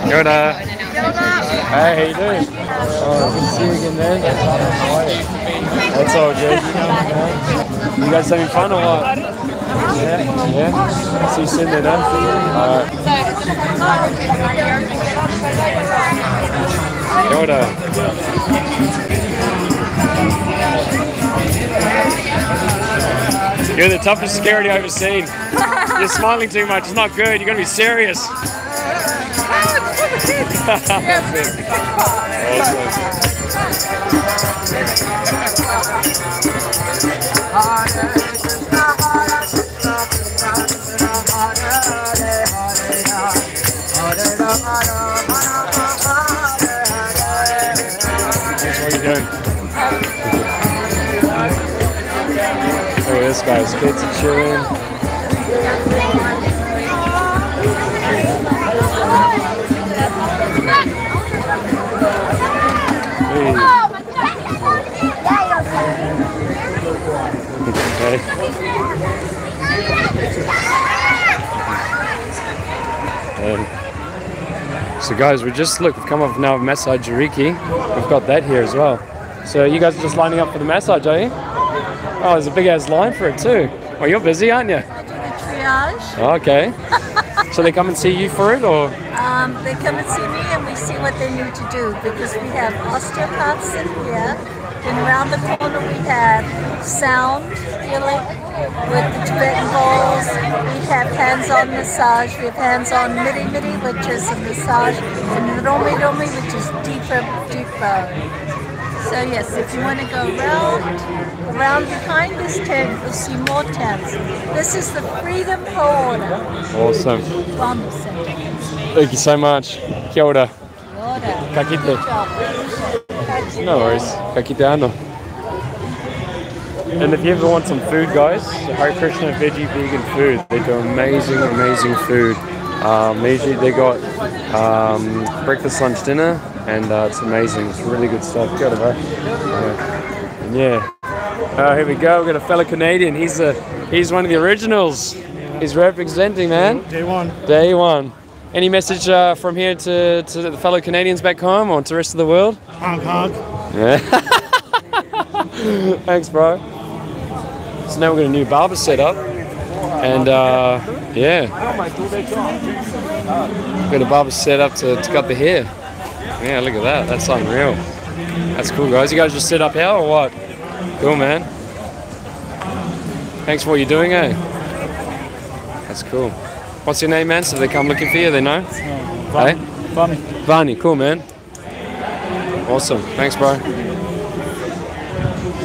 Kia ora. Hey, how you doing? Oh, good to see you again, man. That's all good. You guys having fun or what? Yeah. See you soon then, huh? Alright. Kia ora. You're the toughest security I've ever seen. You're smiling too much. It's not good. You're going to be serious. What are you doing? Look at this guy. His kids are chilling. So guys, we've come off now of massage Jariki. We've got that here as well. So you guys are just lining up for the massage, are you? Oh, there's a big ass line for it too. Well, you're busy, aren't you? I do the triage. Oh, okay. So they come and see you for it, or? They come and see me and we see what they need to do, because we have osteopaths in here. And around the corner we have sound healing with the Tibetan bowls. We have hands-on massage. We have hands-on miri-miri, which is a massage, and romi-romi, which is deeper. So yes, if you want to go around behind this tent, you'll see more tents. This is the Freedom Convoy. Awesome. Wellness Center. Thank you so much. Kia ora. Kia ora. Ka kite. Good job. No worries. Ka kite ano. And if you ever want some food, guys, Hare Krishna Veggie Vegan Food. They do amazing food. Usually they got breakfast, lunch, dinner, and it's amazing. It's really good stuff. Kia ora, bro. Yeah. Here we go. We've got a fellow Canadian. He's one of the originals. He's representing, man. Day one. Any message from here to the fellow Canadians back home or to the rest of the world? Hug. Yeah. Thanks, bro. So now we've got a new barber set up, and yeah, we've got a barber set up to cut the hair. Yeah, look at that. That's unreal. That's cool, guys. You guys just set up here or what? Cool, man. Thanks for what you're doing, eh? That's cool. What's your name, man? So they come looking for you, they know? Hey? Vani, cool, man. Awesome. Thanks, bro. Look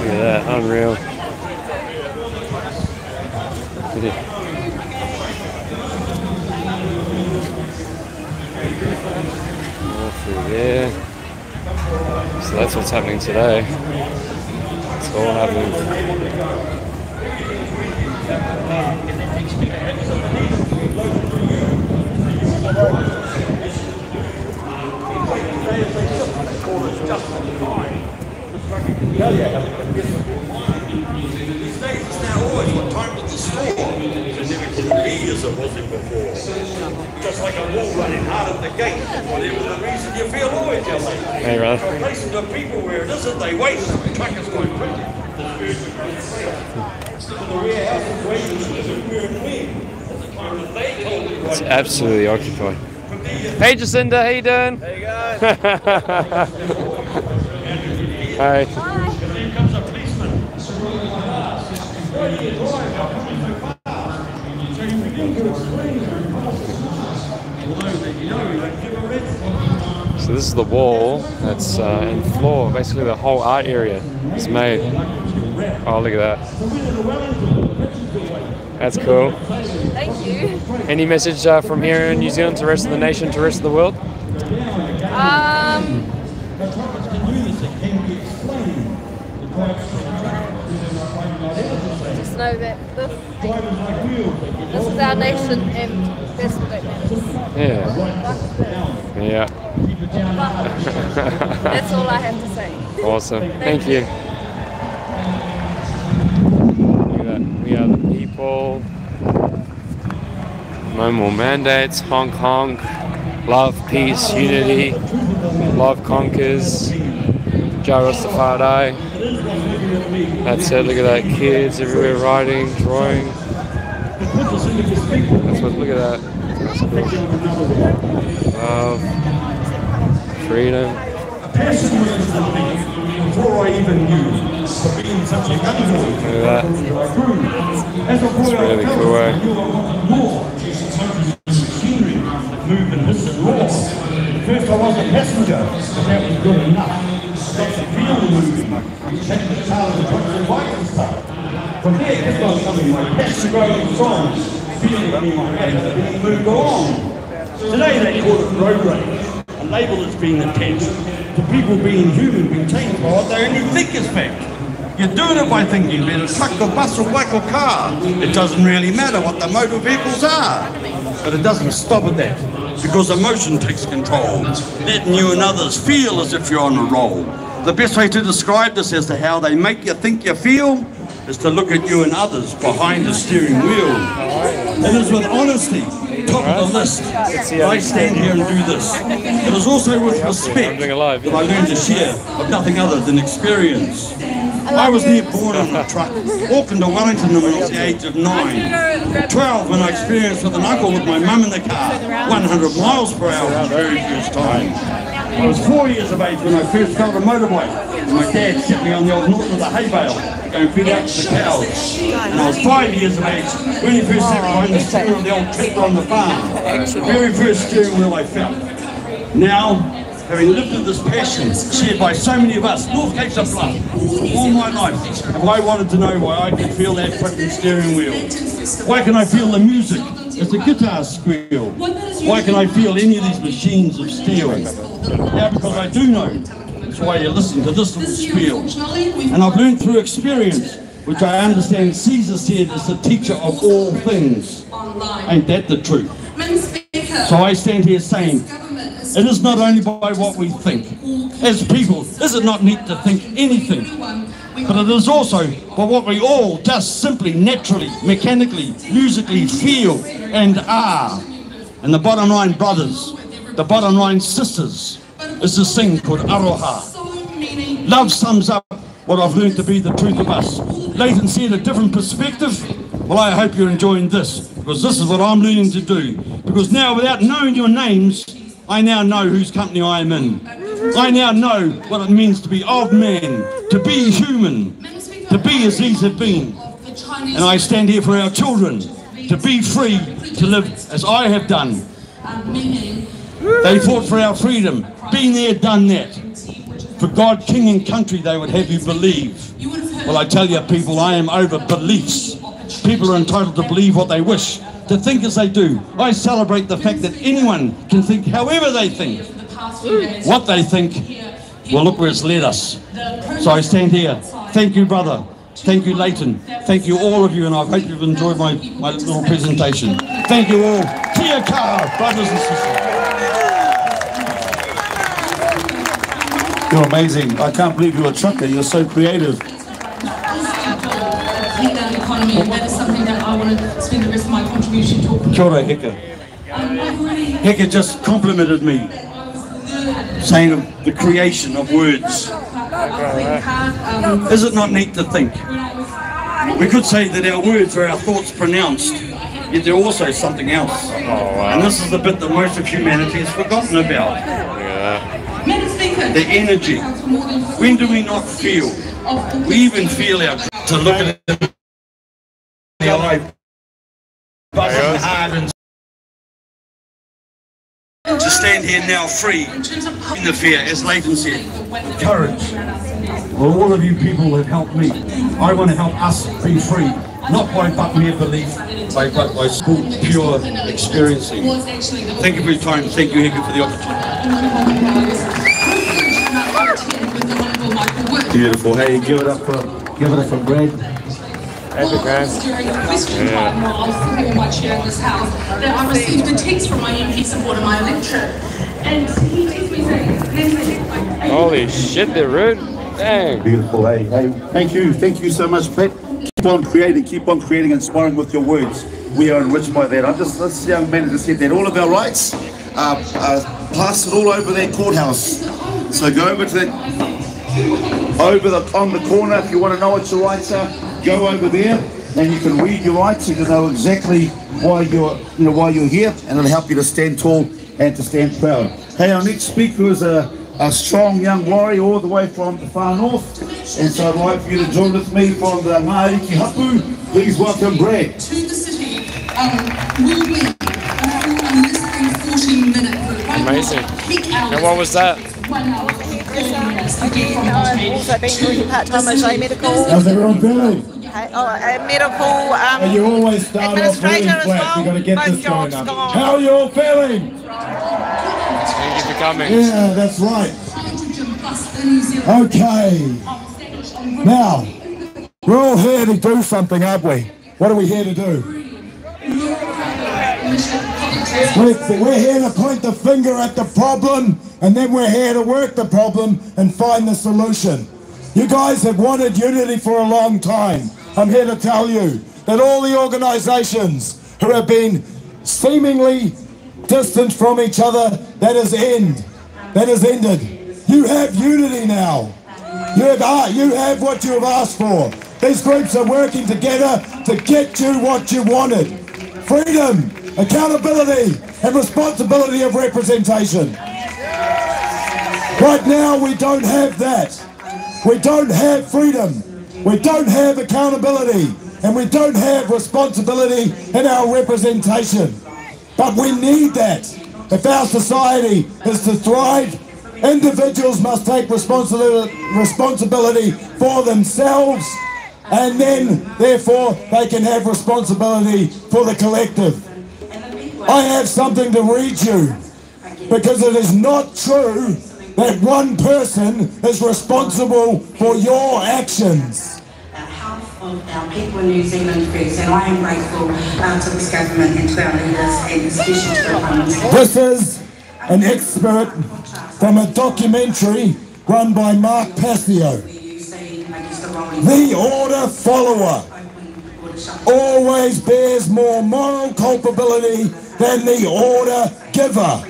at that. Unreal. All through there. So that's what's happening today. It's all happening. It's now always what time to the store. As if it can be as it wasn't before. Just like a wall running hard at the gate. Whatever the reason, you feel always your late. Hey, brother. Replacing the people where it isn't, they wait. The truckers won't quit. The warehouse is waiting as we're clean. At the time that they told me. It's absolutely occupied. Hey, Jacinda, how you doing? Hey, guys. Hi. Here comes a policeman. So this is the wall that's and floor, basically the whole art area is made. Oh, look at that. That's cool. Thank you. Any message from here in New Zealand to the rest of the nation, to the rest of the world? Just know that this is our nation and that's what it matters. Yeah. Yeah. That's all I have to say. Awesome. Thank you. Look at that. We are the people. No more mandates. Honk honk. Love, peace, unity. Love conquers. Ja Rastafari. That's it. Look at that. Kids everywhere writing, drawing. That's what. Look at that. That's cool. Love, freedom. Before I even knew being such a young boy, Look at that. as a boy, It's really cool, eh? Move and listen more. First I was a passenger, but that was good enough. Got to feel the moving. Checked the car and got the bike and stuff. From there, this was something like passion growing strong, feeling in my hand that didn't move along. Today they call it road rage, a label that's been attached to people being human, being taken by what they only think is fact. You're doing it by thinking, be it a truck or bus or bike or car. It doesn't really matter what the motor vehicles are. But it doesn't stop at that, because emotion takes control, letting you and others feel as if you're on a roll. The best way to describe this as to how they make you think you feel is to look at you and others behind the steering wheel. It is with honesty, top of the list, I stand here and do this. It is also with respect that I learn to share of nothing other than experience. I was near born on a truck, Auckland to Wellington when I was the age of 9. 12 when I experienced with an uncle with my mum in the car, 100 miles per hour for the very first time. I was 4 years of age when I first felt a motorbike. My dad set me on the old north of the hay bale, going feed out to the cows. And I was 5 years of age when he first sat behind the steering of the old tractor on the farm. The very first steering wheel I felt. Now, having lived with this passion shared by so many of us, North Capes of blood, all my life, have I wanted to know why I can feel that frickin' steering wheel. Why can I feel the music as the guitar squeal? Why can I feel any of these machines of steel? Now, because I do know, that's why you listen to this little spiel. And I've learned through experience, which I understand Caesar said is the teacher of all things. Ain't that the truth? So I stand here saying, it is not only by what we think. As people, is it not neat to think anything? But it is also by what we all just simply, naturally, mechanically, musically feel and are. And the bottom line, brothers, the bottom line, sisters, is this thing called aroha. Love sums up what I've learned to be the truth of us. Leighton said a different perspective. Well, I hope you're enjoying this, because this is what I'm learning to do. Because now, without knowing your names, I now know whose company I am in. I now know what it means to be of man, to be human, to be as these have been. And I stand here for our children, to be free, to live as I have done. They fought for our freedom, been there, done that. For God, King and country, they would have you believe. Well, I tell you people, I am over beliefs. People are entitled to believe what they wish, to think as they do. I celebrate the fact that anyone can think however they think. What they think, well, look where it's led us. So I stand here. Thank you, brother. Thank you, Leighton. Thank you, all of you, and I hope you've enjoyed my little presentation. Thank you all. Kia kaha, brothers and sisters. You're amazing. I can't believe you're a trucker. You're so creative. Economy, and that is something that I want to spend the rest of my contribution talking Kia ora, Heka. Heka just complimented me, saying of the creation of words. Is it not neat to think? We could say that our words are our thoughts pronounced, yet they're also something else. And this is the bit that most of humanity has forgotten about. The energy. When do we not feel? We even feel our to look at it. The eye buzzing hard and to stand here now free in the fear, as Leighton said, courage. Well, all of you people have helped me. I want to help us be free, not by but mere belief, but by pure experiencing. Thank you for your time. Thank you, Heka, for the opportunity. Beautiful. Hey, give it up for Brad. During the question time while I was sitting in my chair in this house, that I received a text from my MP supporter, my electorate, and he texted me saying, holy shit, they're rude. Dang. Beautiful, hey. Thank you so much, Pat. Keep on creating, inspiring with your words. We are enriched by that. This young man just said that all of our rights plastered all over that courthouse. So go over to that, on the corner. If you want to know what your rights are, go over there, and you can read your rights. You can know exactly why you're here, and it'll help you to stand tall and to stand proud. Hey, our next speaker is a strong young warrior all the way from the far north, and so I'd like for you to join with me from the Maiki Hapu. Please welcome Brad. To the city will be less than 14 minutes. Amazing. And what was that? I've also been working part-time as a medical. How's everyone feeling? A medical And you always start off really administrator as flat. well. You've got to get Both this going jobs up. gone. How are you all feeling? Thank you for coming. Yeah, that's right. Okay. Now, we're all here to do something, aren't we? What are we here to do? We're here to point the finger at the problem, and then we're here to work the problem and find the solution. You guys have wanted unity for a long time. I'm here to tell you that all the organisations who have been seemingly distant from each other, that has ended. You have unity now. You have what you have asked for. These groups are working together to get you what you wanted. Freedom, accountability, and responsibility of representation. Right now we don't have that. We don't have freedom. We don't have accountability. And we don't have responsibility in our representation. But we need that. If our society is to thrive, individuals must take responsibility for themselves, and then, therefore, they can have responsibility for the collective. I have something to read you, because it is not true that one person is responsible for your actions. Half of our people in New Zealand first, and I am grateful to this government and to our leaders, and especially to the Prime Minister. This is an excerpt from a documentary run by Mark Passio. The order follower always bears more moral culpability than the order giver,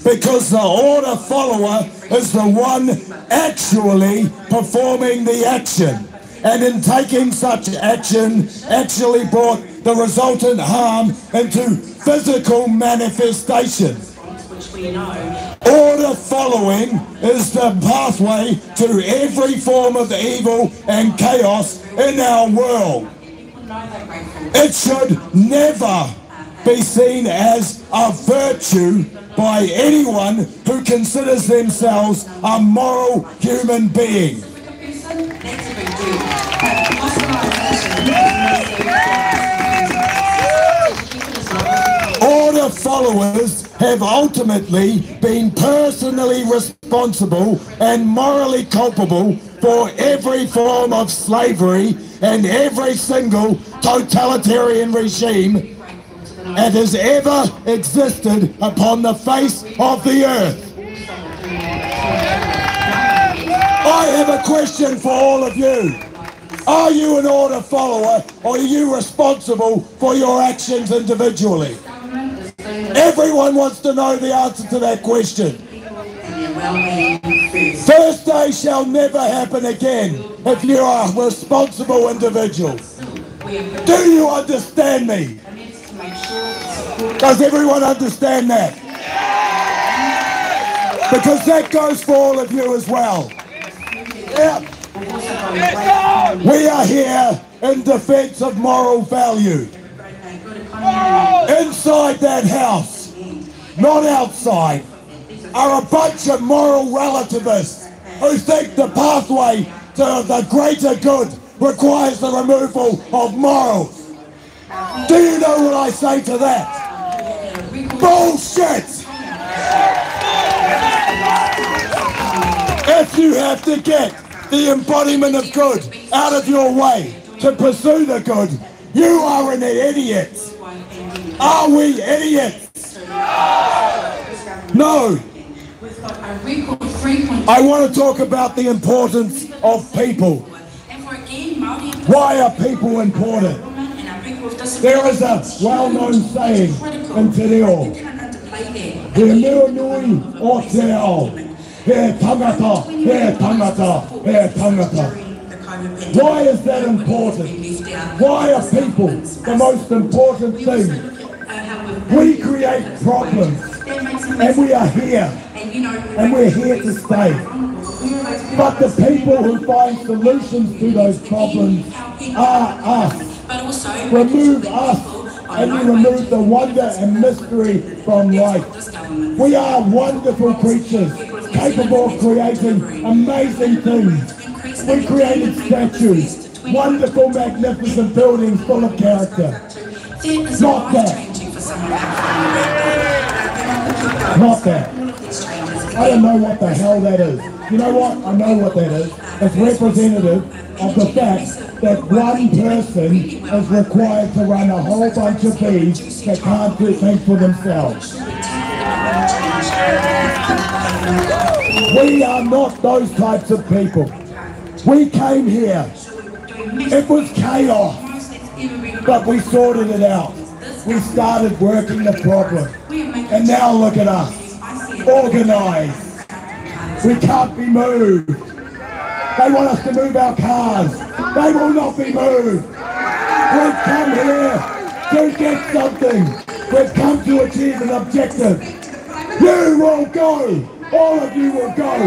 because the order follower is the one actually performing the action, and in taking such action actually brought the resultant harm into physical manifestation. Order following is the pathway to every form of evil and chaos in our world. It should never be seen as a virtue by anyone who considers themselves a moral human being. Order followers have ultimately been personally responsible and morally culpable for every form of slavery and every single totalitarian regime that has ever existed upon the face of the earth. I have a question for all of you. Are you an order follower, or are you responsible for your actions individually? Everyone wants to know the answer to that question. Thursday shall never happen again if you are a responsible individual. Do you understand me? Does everyone understand that? Because that goes for all of you as well. Yeah. We are here in defense of moral value. Inside that house, not outside, are a bunch of moral relativists who think the pathway to the greater good requires the removal of morals. Do you know what I say to that? Bullshit! If you have to get the embodiment of good out of your way to pursue the good, you are an idiot. Are we idiots? No. I want to talk about the importance of people. Why are people important? There is a well-known saying in Te Reo. He mero nui o te ao. He tangata, he tangata, he tangata. Why is that important? Why are people the most important thing? We create problems, and we are here, and we're here to stay. But the people who find solutions to those problems are us. Remove us, and you remove the wonder and mystery from life. We are wonderful creatures, capable of creating amazing things. We created statues, wonderful, magnificent buildings full of character. Not that. Not that. I don't know what the hell that is. You know what? I know what that is. It's representative of the fact that one person is required to run a whole bunch of bees that can't do things for themselves. We are not those types of people. We came here. It was chaos, but we sorted it out. We started working the problem. And now look at us, organized. We can't be moved. They want us to move our cars. They will not be moved. We've come here to get something. We've come to achieve an objective. You will go. All of you will go.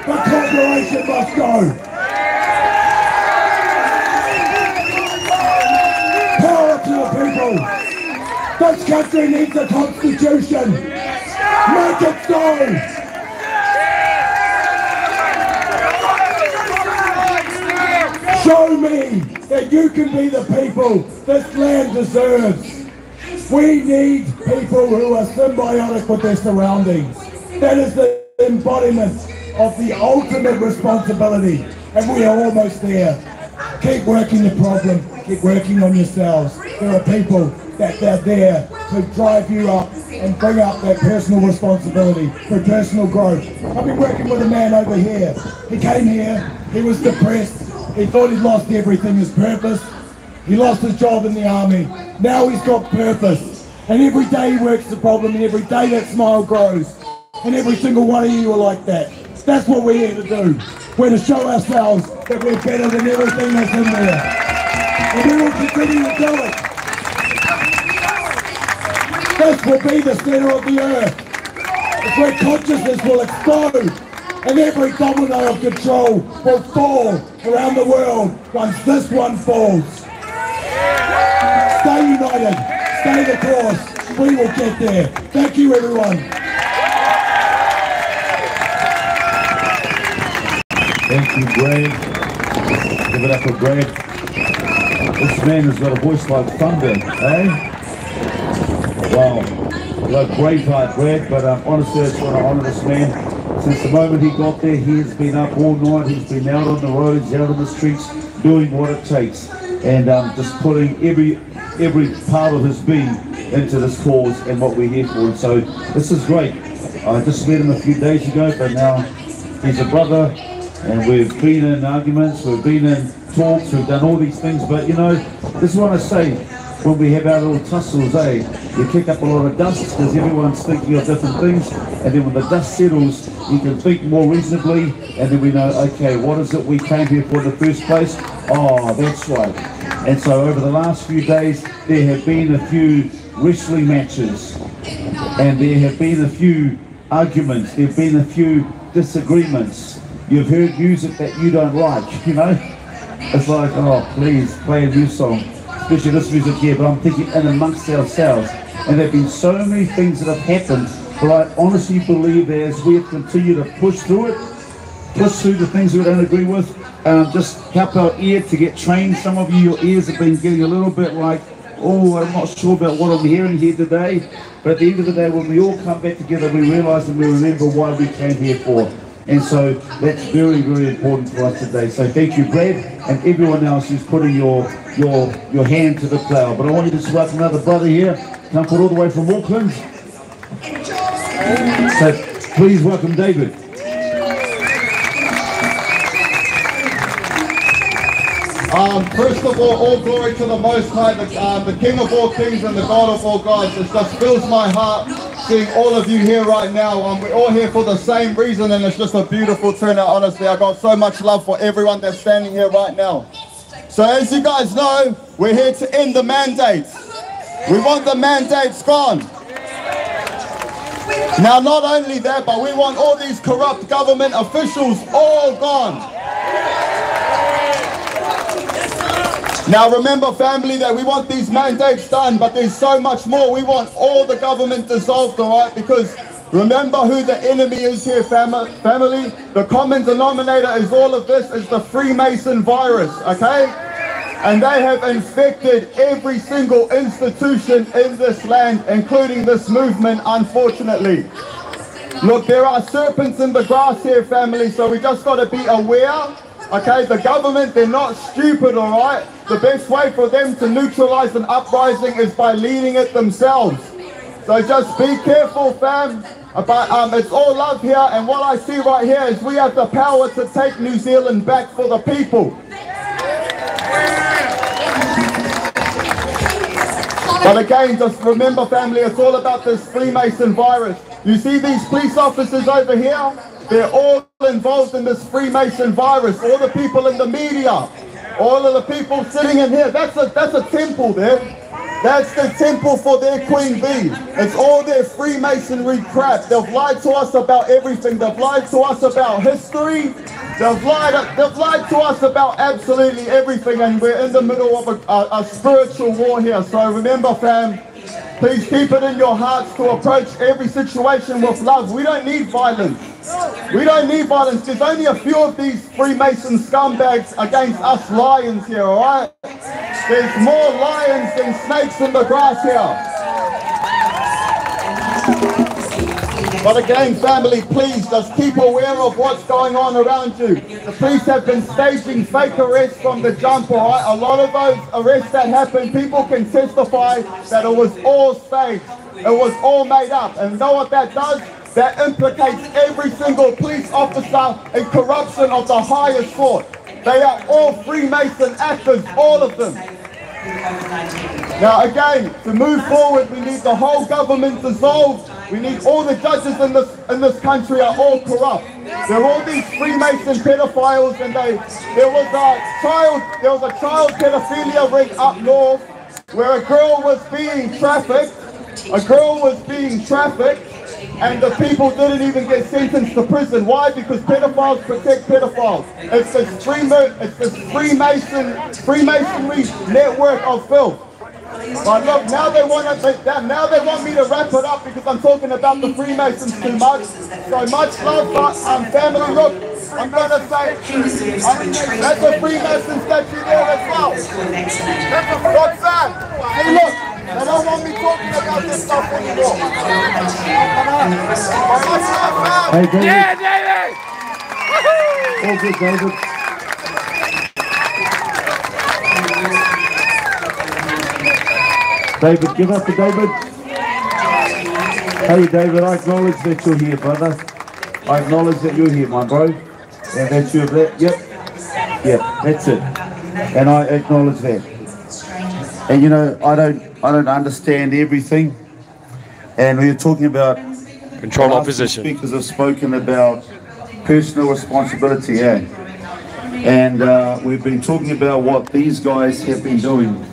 The corporation must go. Power to the people. This country needs a constitution. Make it so. Show me that you can be the people this land deserves. We need people who are symbiotic with their surroundings. That is the embodiment of the ultimate responsibility, and we are almost there. Keep working the problem, keep working on yourselves. There are people that are there to drive you up and bring up that personal responsibility for personal growth. I've been working with a man over here. He came here, he was depressed. He thought he'd lost everything, his purpose. He lost his job in the army. Now he's got purpose. And every day he works the problem, and every day that smile grows. And every single one of you are like that. That's what we're here to do. We're to show ourselves that we're better than everything that's in there. And we will continue to do it. This will be the center of the earth. It's where consciousness will explode. And every domino of control will fall around the world once this one falls. Stay united, stay the course, we will get there. Thank you everyone. Thank you, Greg. Give it up for Greg. This man has got a voice like thunder, eh? Wow. Like Braveheart, Greg, but honestly, I just want to honour this man. Since the moment he got there, he has been up all night, he's been out on the roads, out on the streets, doing what it takes. And just putting every part of his being into this cause and what we're here for. And so this is great. I just met him a few days ago, but now he's a brother, and we've been in arguments, we've been in talks, we've done all these things. But you know, this is what I say, when we have our little tussles, we kick up a lot of dust because everyone's thinking of different things, and then when the dust settles, you can think more reasonably, and then we know, okay, what is it we came here for in the first place? Oh, that's right. And so over the last few days, there have been a few wrestling matches, and there have been a few arguments, there have been a few disagreements. You've heard music that you don't like, you know? It's like, oh, please, play a new song. Especially this music here, but I'm thinking in amongst ourselves. And there have been so many things that have happened, but I honestly believe that as we have continued to push through it, push through the things we don't agree with, just help our ear to get trained. Some of you, your ears have been getting a little bit like, oh, I'm not sure about what I'm hearing here today. But at the end of the day, when we all come back together, we realise and we remember why we came here for. And so that's very, very important for us today. So thank you, Brad, and everyone else who's putting your hand to the plough. But I want you to welcome another brother here, come all the way from Auckland. So please welcome David. First of all glory to the Most High, the King of all kings and the God of all gods. It just fills my heart seeing all of you here right now. We're all here for the same reason, and it's just a beautiful turnout, honestly. I got so much love for everyone that's standing here right now. So as you guys know, we're here to end the mandates. We want the mandates gone. Now, not only that, but we want all these corrupt government officials all gone. Now remember, family, that we want these mandates done, but there's so much more. We want all the government dissolved, all right? Because remember who the enemy is here, family. The common denominator is all of this is the Freemason virus, okay? And they have infected every single institution in this land, including this movement, unfortunately. Look, there are serpents in the grass here, family, so we just got to be aware. Okay, the government, they're not stupid, all right? The best way for them to neutralize an uprising is by leading it themselves. So just be careful, fam. But it's all love here, and what I see right here is we have the power to take New Zealand back for the people. But again, just remember, family, it's all about this Freemason virus. You see these police officers over here? They're all involved in this Freemason virus. All the people in the media, all of the people sitting in here, that's a temple there. That's the temple for their Queen Bee. It's all their Freemasonry crap. They've lied to us about everything. They've lied to us about history. They've lied to us about absolutely everything, and we're in the middle of a spiritual war here. So remember, fam, please keep it in your hearts to approach every situation with love. We don't need violence. We don't need violence. There's only a few of these Freemason scumbags against us lions here, all right? There's more lions than snakes in the grass here. But again, family, please just keep aware of what's going on around you. The police have been staging fake arrests from the jump, all right? A lot of those arrests that happened, people can testify that it was all staged. It was all made up. And you know what that does? That implicates every single police officer in corruption of the highest sort. They are all Freemason actors, all of them. Now again, to move forward, we need the whole government dissolved. We need all the judges in this country are all corrupt. They're all these Freemason pedophiles, and there was a child pedophilia ring up north where a girl was being trafficked. And the people didn't even get sentenced to prison. Why? Because pedophiles protect pedophiles. It's this Freemasonry network of filth. But look, now they want me to wrap it up because I'm talking about the Freemasons too much. So much love, family. Look, I'm going to say, that's a Freemason statue there as well. What's that? Hey, look. They don't want me talking about this stuff anymore. Hey, David. Yeah, David! All good, David. David, give up to David. Hey, David, I acknowledge that you're here, brother. I acknowledge that you're here, my bro. And that you're there. Yep, that's it. And I acknowledge that. And you know, I don't understand everything. And we were talking about control opposition. Speakers have spoken about personal responsibility, And we've been talking about what these guys have been doing.